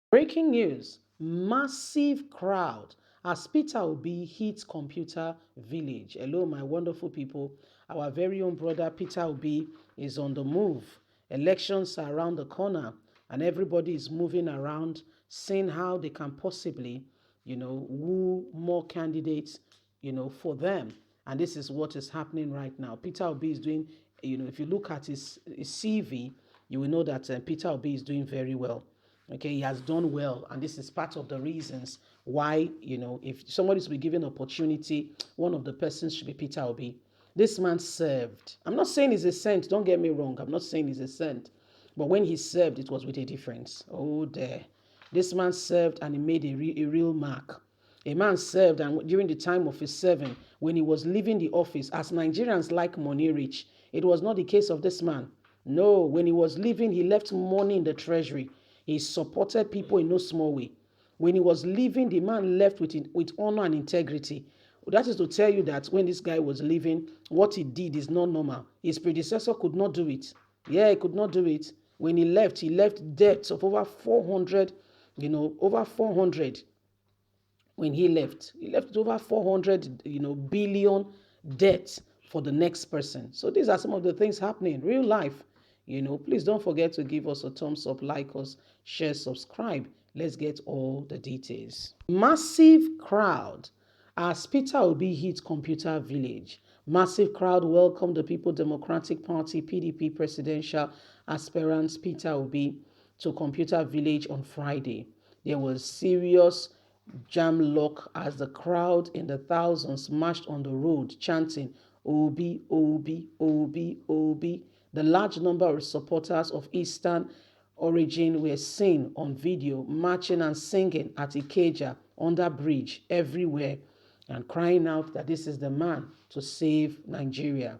Breaking news, massive crowd as Peter Obi hits Computer Village. Hello, my wonderful people. Our very own brother Peter Obi is on the move. Elections are around the corner, and everybody is moving around, seeing how they can possibly, woo more candidates, for them. And this is what is happening right now. Peter Obi is doing, if you look at his CV, you will know that Peter Obi is doing very well. Okay, he has done well, and this is part of the reasons why, if somebody is to be given opportunity, one of the persons should be Peter Obi. This man served. I'm not saying he's a saint, don't get me wrong. I'm not saying he's a saint. But when he served, it was with a difference. Oh, there. This man served and he made a real mark. A man served, and during the time of his serving, when he was leaving the office, as Nigerians like money rich, it was not the case of this man. No, when he was leaving, he left money in the treasury. He supported people in no small way. When he was leaving, the man left with honor and integrity. That is to tell you that when this guy was leaving, what he did is not normal. His predecessor could not do it. Yeah, he could not do it. When he left debts of over 400, over 400 when he left. He left over 400, billion debt for the next person. So these are some of the things happening, real life. Please don't forget to give us a thumbs up, like us, share, subscribe. Let's get all the details. Massive crowd as Peter Obi hit Computer Village. Massive crowd welcomed the People Democratic Party (PDP) presidential aspirant Peter Obi to Computer Village on Friday. There was serious jam lock as the crowd in the thousands marched on the road chanting Obi, Obi, Obi, Obi. The large number of supporters of Eastern origin were seen on video marching and singing at Ikeja under bridge everywhere and crying out that this is the man to save Nigeria.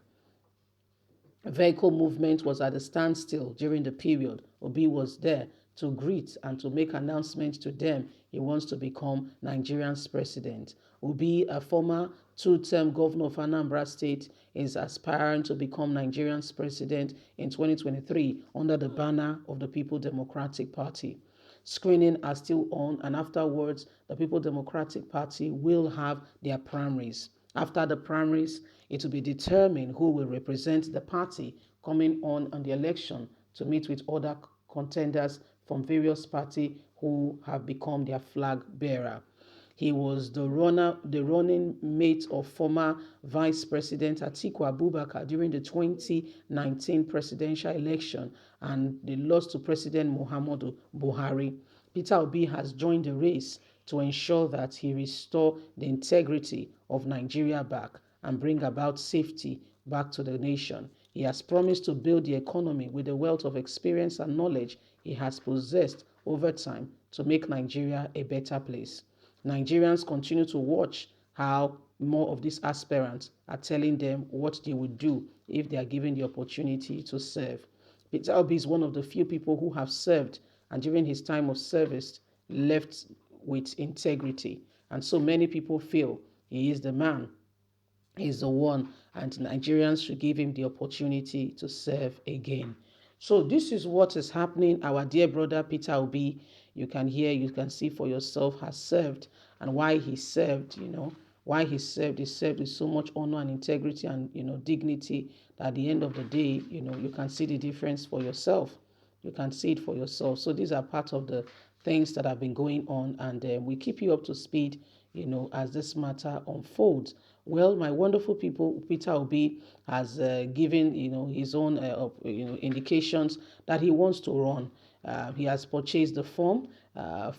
Vehicle movement was at a standstill during the period. Obi was there to greet and to make announcements to them he wants to become Nigeria's president. Obi, a former two-term governor of Anambra State, is aspiring to become Nigeria's president in 2023 under the banner of the People Democratic Party. Screening are still on, and afterwards, the People Democratic Party will have their primaries. After the primaries, it will be determined who will represent the party coming on the election to meet with other contenders from various parties who have become their flag bearer. He was the running mate of former Vice President Atiku Abubakar during the 2019 presidential election, and they lost to President Muhammadu Buhari. Peter Obi has joined the race to ensure that he restore the integrity of Nigeria back and bring about safety back to the nation. He has promised to build the economy with the wealth of experience and knowledge he has possessed over time to make Nigeria a better place. Nigerians continue to watch how more of these aspirants are telling them what they would do if they are given the opportunity to serve. Peter Obi is one of the few people who have served, and during his time of service left with integrity. And so many people feel he is the man, he is the one, and Nigerians should give him the opportunity to serve again. So this is what is happening. Our dear brother Peter Obi, you can hear, you can see for yourself, has served, and why he served, why he served with so much honor and integrity and dignity that at the end of the day, you can see the difference for yourself. You can see it for yourself. So these are part of the things that have been going on, and we keep you up to speed, as this matter unfolds. Well, my wonderful people, Peter Obi has given, his own, indications that he wants to run. He has purchased the form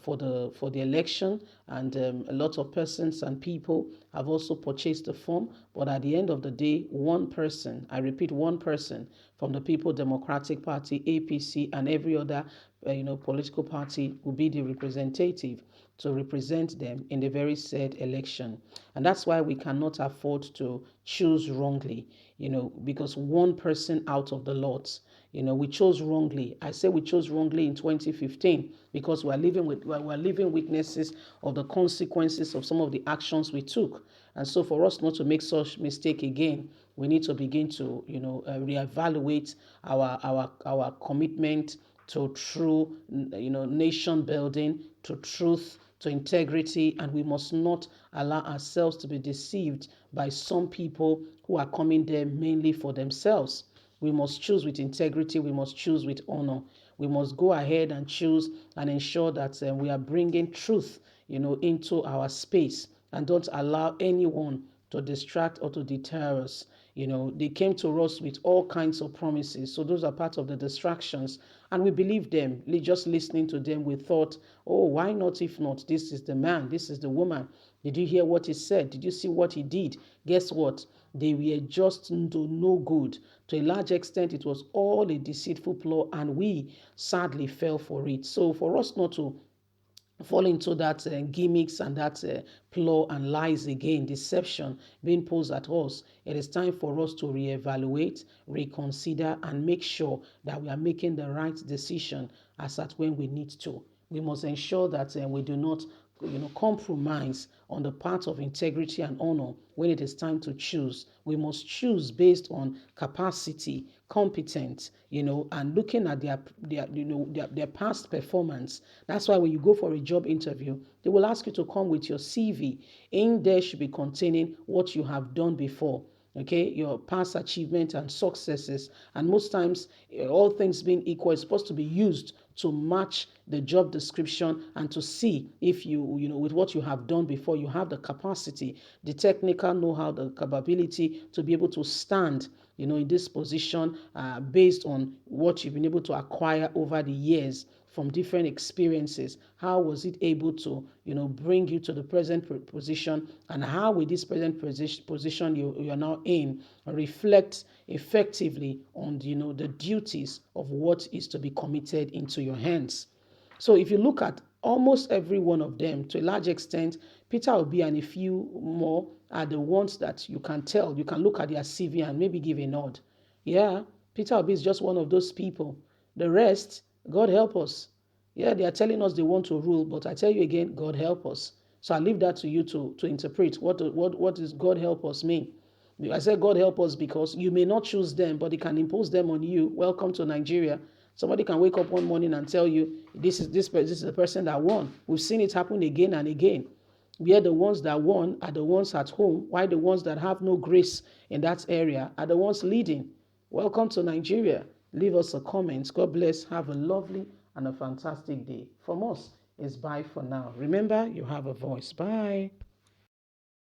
for the election, and a lot of persons and people have also purchased the form. But at the end of the day, one person, I repeat, one person from the People Democratic Party, APC, and every other political party will be the representative to represent them in the very said election. And that's why we cannot afford to choose wrongly, because one person out of the lot, we chose wrongly. I say we chose wrongly in 2015 because we're living witnesses of the consequences of some of the actions we took. And so for us not to make such mistake again, we need to begin to, reevaluate our commitment to true, nation building, to truth, to integrity, and we must not allow ourselves to be deceived by some people who are coming there mainly for themselves. We must choose with integrity. We must choose with honor. We must go ahead and choose and ensure that we are bringing truth, into our space, and don't allow anyone to distract or to deter us. They came to us with all kinds of promises. So those are part of the distractions. And we believe them. Just listening to them, we thought, oh, why not? If not, this is the man, this is the woman. Did you hear what he said? Did you see what he did? Guess what? They were just to no good. To a large extent, it was all a deceitful ploy, and we sadly fell for it. So for us not to fall into that gimmicks and that ploy and lies again, deception being posed at us, it is time for us to reevaluate, reconsider, and make sure that we are making the right decision as at when we need to. We must ensure that we do not compromise on the part of integrity and honor when it is time to choose. We must choose based on capacity, competence, and looking at their past performance. That's why when you go for a job interview, they will ask you to come with your CV. In there should be containing what you have done before. Okay, your past achievement and successes, and most times, all things being equal, it's supposed to be used to match the job description and to see if with what you have done before, you have the capacity, the technical know-how, the capability to be able to stand in this position based on what you've been able to acquire over the years from different experiences. How was it able to, bring you to the present position, and how will this present position you are now in reflect effectively on, the duties of what is to be committed into your hands. So if you look at almost every one of them, to a large extent, Peter Obi and a few more are the ones that you can tell. You can look at their CV and maybe give a nod. Yeah, Peter Obi is just one of those people. The rest, God help us. Yeah, they are telling us they want to rule, but I tell you again, God help us. So I leave that to you to interpret. What does God help us mean? I said God help us because you may not choose them, but He can impose them on you. Welcome to Nigeria. Somebody can wake up one morning and tell you, this is the person that won. We've seen it happen again and again. Where the ones that won are the ones at home, while the ones that have no grace in that area are the ones leading. Welcome to Nigeria. Leave us a comment. God bless. Have a lovely and a fantastic day. From us, it's bye for now. Remember, you have a voice. Bye.